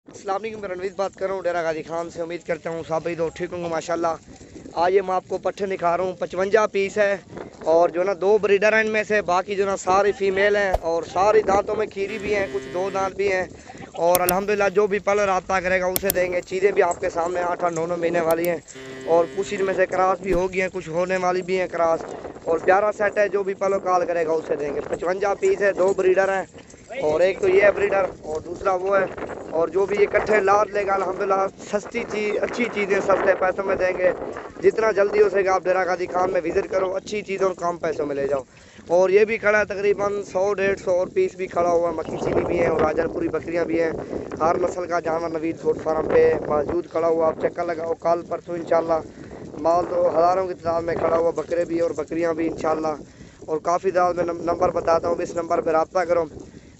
अस्सलाम वालेकुम, मैं रणवीर बात कर रहा हूँ डेरा गाजी खान से। उम्मीद करता हूँ सब तो ठीक होंगे माशाल्लाह। आज ये मैं आपको पट्ठे दिखा रहा हूँ, 55 पीस है और जो ना 2 ब्रीडर हैं इनमें से, बाकी जो ना सारी फीमेल हैं और सारी दांतों में खीरी भी हैं, कुछ 2 दांत भी हैं। और अल्हम्दुलिल्लाह जो भी पल रब्ता करेगा उसे देंगे। चीज़ें भी आपके सामने 8-8 9 महीने वाली हैं और कुछ इनमें से क्रॉस भी होगी हैं, कुछ होने वाली भी हैं क्रॉस। और प्यारा सेट है, जो भी पलो कॉल करेगा उसे देंगे। 55 पीस है, 2 ब्रीडर हैं और एक तो ये है ब्रीडर और दूसरा वो है। और जो भी इकट्ठे लाद लेगा अल्हम्दुलिल्लाह सस्ती चीज़, अच्छी चीज़ें सस्ते पैसों में देंगे। जितना जल्दी हो सकेगा आप डेरा गाजी खान में विज़िट करो, अच्छी चीज़ और कम पैसों में ले जाओ। और ये भी खड़ा है तकरीबन 100-150 और पीस भी खड़ा हुआ, मक्खी चीनी भी है और राजनपुरी बकरियां भी हैं। हर नस्ल का जानवर नवीद गोट फार्म पे मौजूद खड़ा हुआ। आप चक्कर लगाओ, कल परसों इंशाल्लाह। माल तो हज़ारों की तादाद में खड़ा हुआ, बकरे भी और बकरियां भी इंशाल्लाह। और काफ़ी तादाद में नंबर बताता हूँ, इस नंबर पर रब्ता करो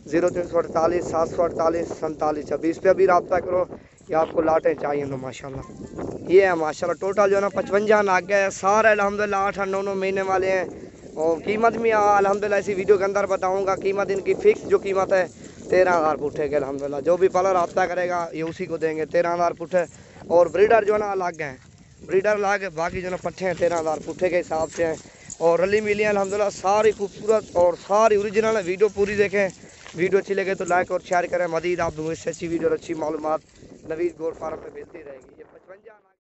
0348 748 4726 पे अभी रब्ता करो कि आपको लाटें चाहिए तो माशाल्लाह। ये है माशाल्लाह टोटल जो है ना 55 नाग है, सारे अल्हम्दुलिल्लाह 8-8 9 महीने वाले हैं। और कीमत भी अल्हम्दुलिल्लाह इसी वीडियो के अंदर बताऊंगा। कीमत इनकी फ़िक्स जो कीमत है 13,000 पुट्ठे के अल्हम्दुलिल्लाह। जो भी पलर रब्ता करेगा ये उसी को देंगे 13,000 पुट्ठे। और ब्रीडर जो है ना अलग हैं, ब्रीडर अलग है, बाकी जो ना पट्ठे हैं 13,000 पुट्ठे के हिसाब से हैं। और रली मिली अल्हम्दुलिल्लाह सारी खूबसूरत और सारी ओरिजिनल है। वीडियो पूरी देखें, वीडियो अच्छी लगे तो लाइक और शेयर करें। मज़ीद आप इससे अच्छी वीडियो और अच्छी मालूमात नवीद गोट फार्म पे मिलती रहेगी।